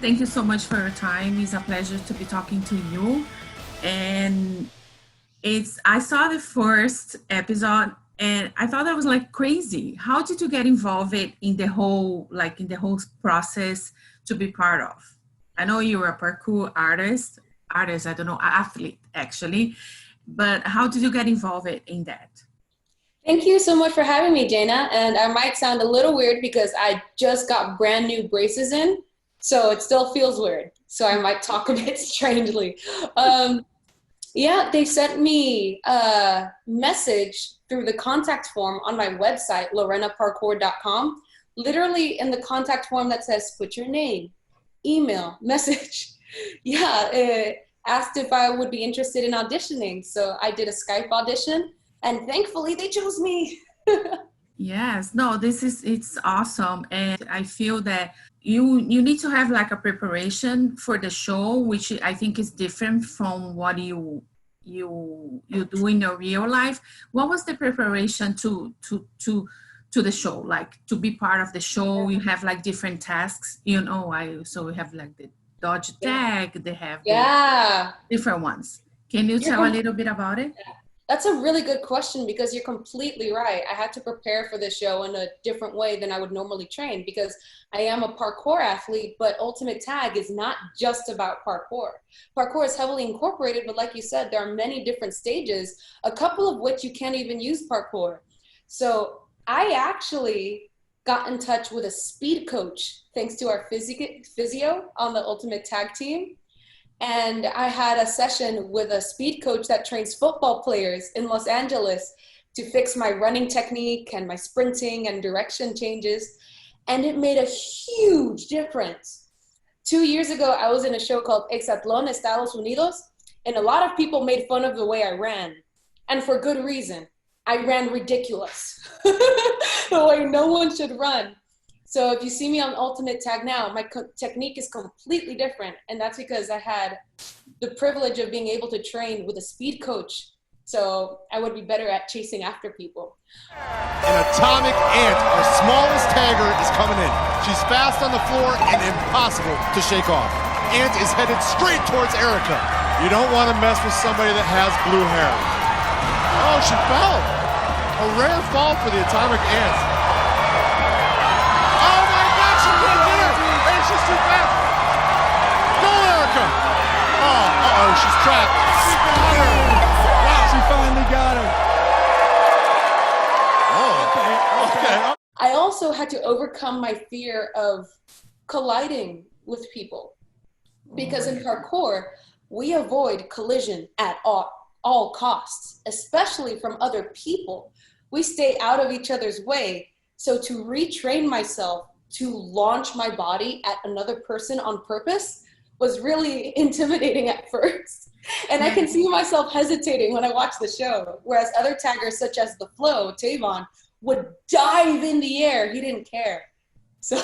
Thank you so much for your time. It's a pleasure to be talking to you. And I saw the first episode and I thought that was like crazy. How did you get involved in the whole process to be part of? I know you were a parkour artist, I don't know, athlete actually, but how did you get involved in that? Thank you so much for having me, Jana. And I might sound a little weird because I just got brand new braces in, so it still feels weird. So I might talk a bit strangely. Um, yeah, they sent me a message through the contact form on my website, lorenaparkour.com, literally in the contact form that says, put your name, email, message. Yeah, it asked if I would be interested in auditioning. So I did a Skype audition and thankfully they chose me. Yes, no, it's awesome. And I feel that you need to have like a preparation for the show, which I think is different from what you do in your real life. What was the preparation to the show? Like to be part of the show, you have like different tasks, I so we have like the dodge tag, they have the Yeah. different ones. Can you You're tell a little bit about it? That's a really good question because you're completely right. I had to prepare for this show in a different way than I would normally train because I am a parkour athlete, but Ultimate Tag is not just about parkour. Parkour is heavily incorporated, but like you said, there are many different stages, a couple of which you can't even use parkour. So I actually got in touch with a speed coach thanks to our physio on the Ultimate Tag team. And I had a session with a speed coach that trains football players in Los Angeles to fix my running technique and my sprinting and direction changes. And it made a huge difference. 2 years ago, I was in a show called Exatlón Estados Unidos, and a lot of people made fun of the way I ran. And for good reason. I ran ridiculous, the way no one should run. So if you see me on Ultimate Tag now, my technique is completely different. And that's because I had the privilege of being able to train with a speed coach. So I would be better at chasing after people. An atomic ant, our smallest tagger, is coming in. She's fast on the floor and impossible to shake off. Ant is headed straight towards Erica. You don't want to mess with somebody that has blue hair. Oh, she fell. A rare fall for the atomic ant. She's too fast. Go, Erica. Oh, she's trapped. She got her. Wow, she finally got her. Oh, okay. I also had to overcome my fear of colliding with people because in parkour, we avoid collision at all costs, especially from other people. We stay out of each other's way. So to retrain myself to launch my body at another person on purpose was really intimidating at first. And I can see myself hesitating when I watch the show, whereas other taggers such as The Flow, Tavon, would dive in the air. He didn't care. So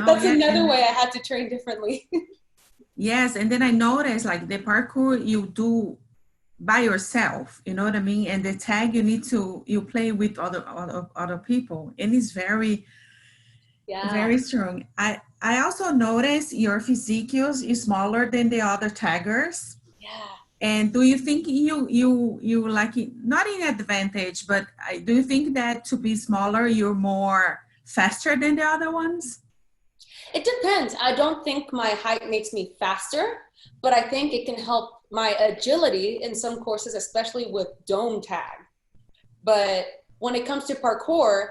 that's another way I had to train differently. Yes, and then I noticed like the parkour you do by yourself, you know what I mean? And the tag you play with other people, and it's very very strong. I also noticed your physique is smaller than the other taggers. Yeah. And do you think you like it, not in advantage, but do you think that to be smaller, you're more faster than the other ones? It depends. I don't think my height makes me faster, but I think it can help my agility in some courses, especially with dome tag. But when it comes to parkour,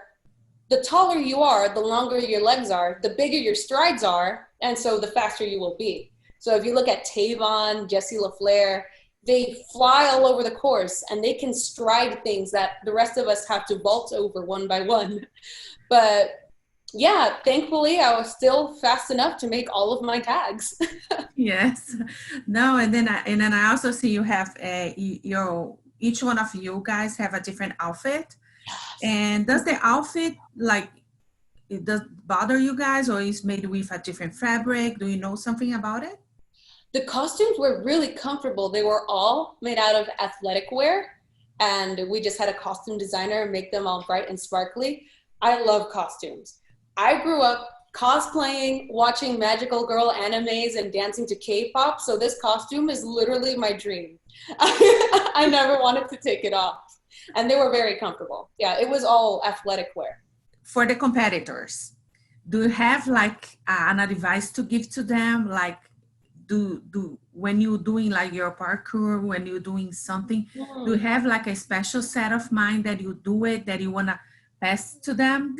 the taller you are, the longer your legs are, the bigger your strides are, and so the faster you will be. So if you look at Tavon, Jesse LaFleur, they fly all over the course and they can stride things that the rest of us have to vault over one by one. But yeah, thankfully I was still fast enough to make all of my tags. Yes. No, and then I also see you have each one of you guys have a different outfit. And does the outfit it does bother you guys, or is made with a different fabric? Do you know something about it? The costumes were really comfortable. They were all made out of athletic wear, and we just had a costume designer make them all bright and sparkly. I love costumes. I grew up cosplaying, watching magical girl animes, and dancing to K-pop. So this costume is literally my dream. I never wanted to take it off. And they were very comfortable. Yeah, it was all athletic wear. For the competitors, do you have like an advice to give to them? Like, do when you're doing like your parkour, when you're doing something, do you have like a special set of mind that you do it, that you want to pass to them?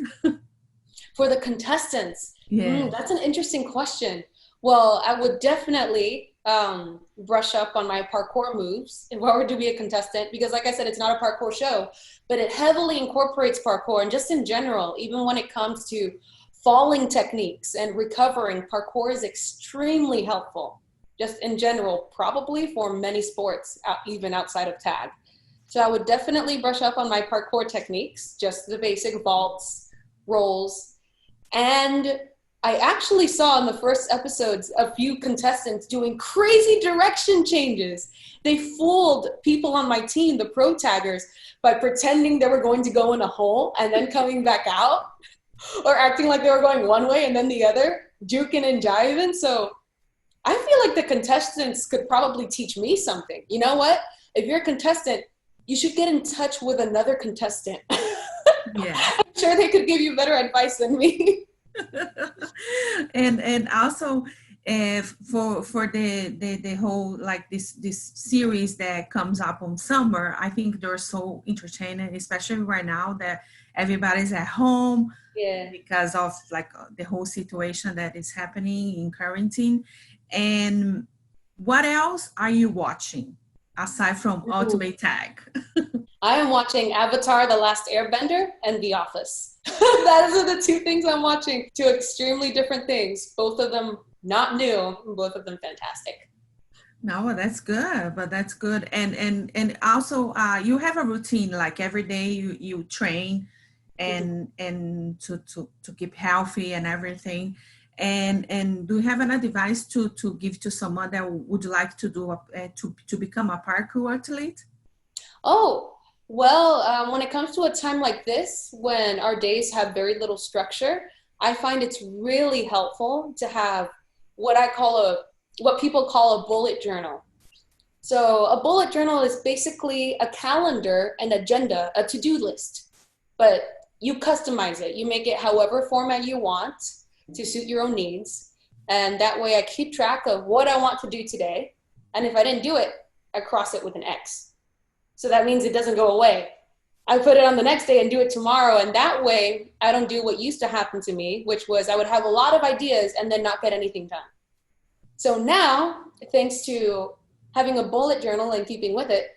For the contestants, Yeah. that's an interesting question. Well, I would definitely brush up on my parkour moves if I were to be a contestant, because like I said, it's not a parkour show, but it heavily incorporates parkour. And just in general, even when it comes to falling techniques and recovering, parkour is extremely helpful, just in general, probably for many sports, even outside of tag. So I would definitely brush up on my parkour techniques, just the basic vaults, rolls. And I actually saw in the first episodes a few contestants doing crazy direction changes. They fooled people on my team, the pro taggers, by pretending they were going to go in a hole and then coming back out, or acting like they were going one way and then the other, juking and jiving. So I feel like the contestants could probably teach me something. You know what? If you're a contestant, you should get in touch with another contestant. Yeah. I'm sure they could give you better advice than me. and also for the whole like this series that comes up on summer, I think they're so entertaining, especially right now that everybody's at home, Yeah, because of like the whole situation that is happening in quarantine. And what else are you watching aside from Ultimate Tag? I am watching Avatar: The Last Airbender and The Office. Those are the two things I'm watching. Two extremely different things. Both of them not new, both of them fantastic. No, that's good, but that's good. And also you have a routine, like every day you train and to keep healthy and everything. And do you have an advice to give to someone that would like to do to become a parkour athlete? Oh, well, when it comes to a time like this, when our days have very little structure, I find it's really helpful to have what people call a bullet journal. So a bullet journal is basically a calendar, an agenda, a to-do list, but you customize it. You make it however format you want to suit your own needs. And that way I keep track of what I want to do today. And if I didn't do it, I cross it with an X. So that means it doesn't go away. I put it on the next day and do it tomorrow. And that way I don't do what used to happen to me, which was I would have a lot of ideas and then not get anything done. So now, thanks to having a bullet journal and keeping with it,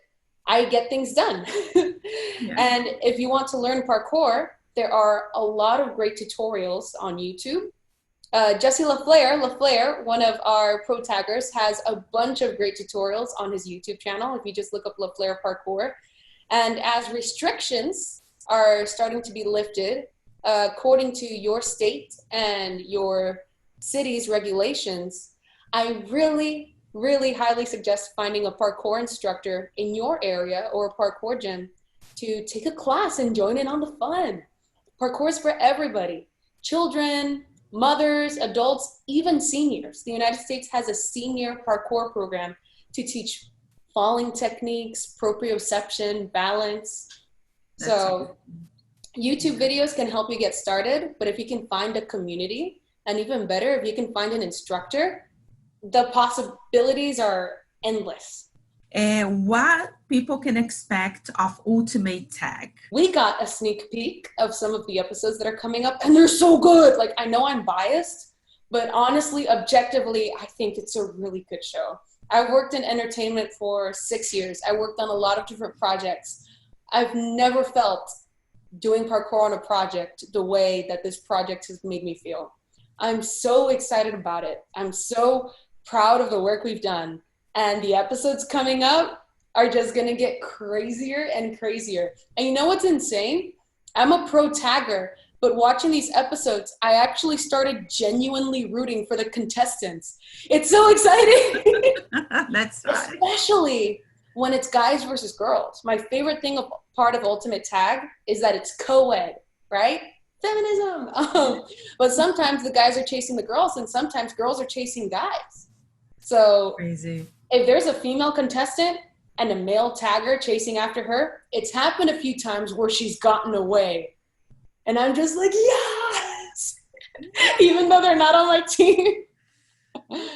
I get things done. Yeah. And if you want to learn parkour, there are a lot of great tutorials on YouTube. Jesse LaFleur, one of our pro taggers, has a bunch of great tutorials on his YouTube channel if you just look up LaFleur Parkour. And as restrictions are starting to be lifted, according to your state and your city's regulations, I really, really highly suggest finding a parkour instructor in your area or a parkour gym to take a class and join in on the fun. Parkour is for everybody. Children, mothers, adults, even seniors. The United States has a senior parkour program to teach falling techniques, proprioception, balance. So YouTube videos can help you get started, but if you can find a community, and even better, if you can find an instructor, the possibilities are endless. And what people can expect of Ultimate Tag? We got a sneak peek of some of the episodes that are coming up, and they're so good. Like, I know I'm biased, but honestly, objectively, I think it's a really good show. I worked in entertainment for 6 years. I worked on a lot of different projects. I've never felt doing parkour on a project the way that this project has made me feel. I'm so excited about it. I'm so proud of the work we've done. And the episodes coming up are just going to get crazier and crazier. And you know what's insane? I'm a pro tagger, but watching these episodes, I actually started genuinely rooting for the contestants. It's so exciting. That's right. Especially when it's guys versus girls. My favorite thing part of Ultimate Tag is that it's co-ed, right? feminism. But sometimes the guys are chasing the girls, and sometimes girls are chasing guys. So Crazy. if there's a female contestant and a male tagger chasing after her, it's happened a few times where she's gotten away. And I'm just like, yes! Even though they're not on my team.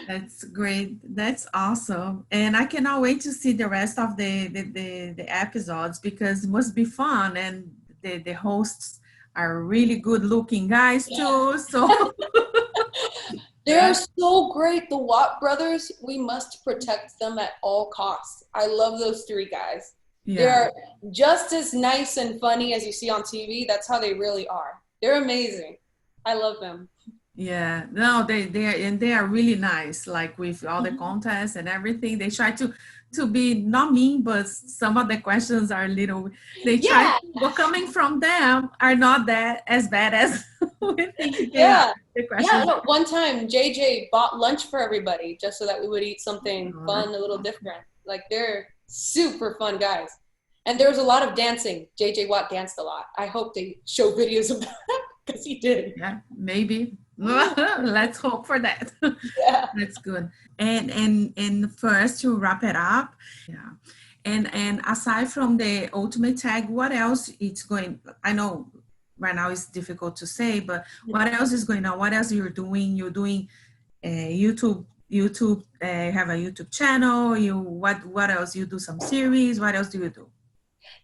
That's great. That's awesome. And I cannot wait to see the rest of the episodes, because it must be fun. And the hosts are really good looking guys too. So They're so great. The Watt brothers, we must protect them at all costs. I love those three guys. yeah. They're just as nice and funny as you see on TV. That's how they really are. They're amazing. I love them. Yeah, no, they are really nice. Like with all the contests and everything, they try to be not mean, but some of the questions are little. They try, but coming from them are not that as bad as we think. Yeah. The questions. Yeah, no, one time JJ bought lunch for everybody just so that we would eat something fun, a little different. Like, they're super fun guys. And there was a lot of dancing. JJ Watt danced a lot. I hope they show videos of that, because he did. Yeah, maybe. Let's hope for that. Yeah. That's good. And first, to wrap it up, yeah. And aside from the ultimate tag, what else it's going? I know right now it's difficult to say, but what else is going on? What else you're doing? You're doing YouTube. Have a YouTube channel. What else? You do some series. What else do you do?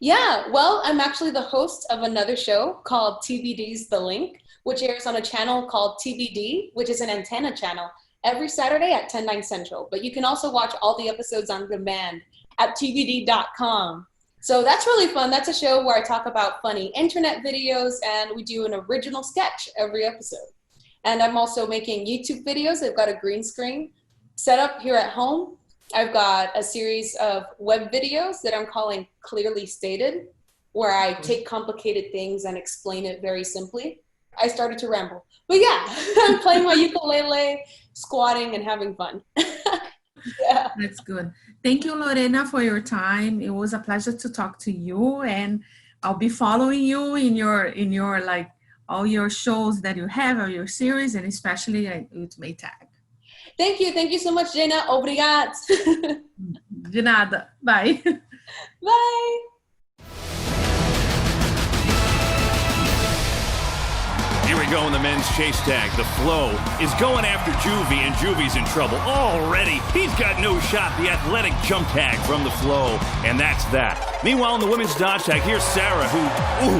Yeah, well, I'm actually the host of another show called TBD's The Link, which airs on a channel called TBD, which is an antenna channel, every Saturday at 10/9 Central. But you can also watch all the episodes on demand at tbd.com. So that's really fun. That's a show where I talk about funny internet videos, and we do an original sketch every episode. And I'm also making YouTube videos. I've got a green screen set up here at home. I've got a series of web videos that I'm calling Clearly Stated, where I take complicated things and explain it very simply. I started to ramble. But yeah, I'm playing my ukulele, squatting, and having fun. Yeah. That's good. Thank you, Lorena, for your time. It was a pleasure to talk to you, and I'll be following you in your like all your shows that you have, or your series, and especially Ultimate Tag. Thank you. Thank you so much, Jana. Obrigado. De nada. Bye. Bye. Here we go in the men's chase tag. The Flow is going after Juvie, and Juvie's in trouble already. He's got no shot. The athletic jump tag from the Flow, and that's that. Meanwhile, in the women's dodge tag, here's Sarah, who,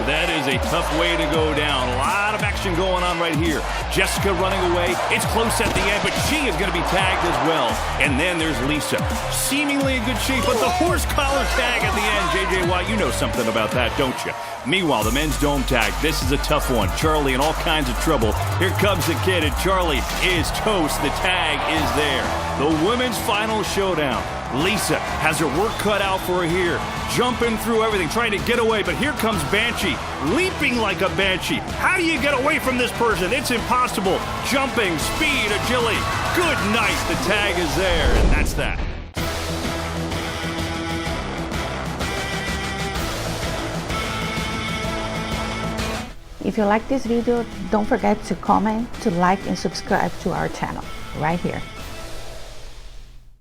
that is a tough way to go down. A lot of action going on right here. Jessica running away. It's close at the end, but she is going to be tagged as well. And then there's Lisa, seemingly in good shape, but the horse collar tag at the end. JJ Watt, you know something about that, don't you? Meanwhile, the men's dome tag, this is a tough one. Charlie in all kinds of trouble. Here comes the kid, and Charlie is toast. The tag is there. The women's final showdown. Lisa has her work cut out for her here, jumping through everything, trying to get away, but here comes Banshee, leaping like a banshee. How do you get away from this person? It's impossible. Jumping, speed, agility. Good night. The tag is there, and that's that. If you like this video, don't forget to comment, to like, and subscribe to our channel right here.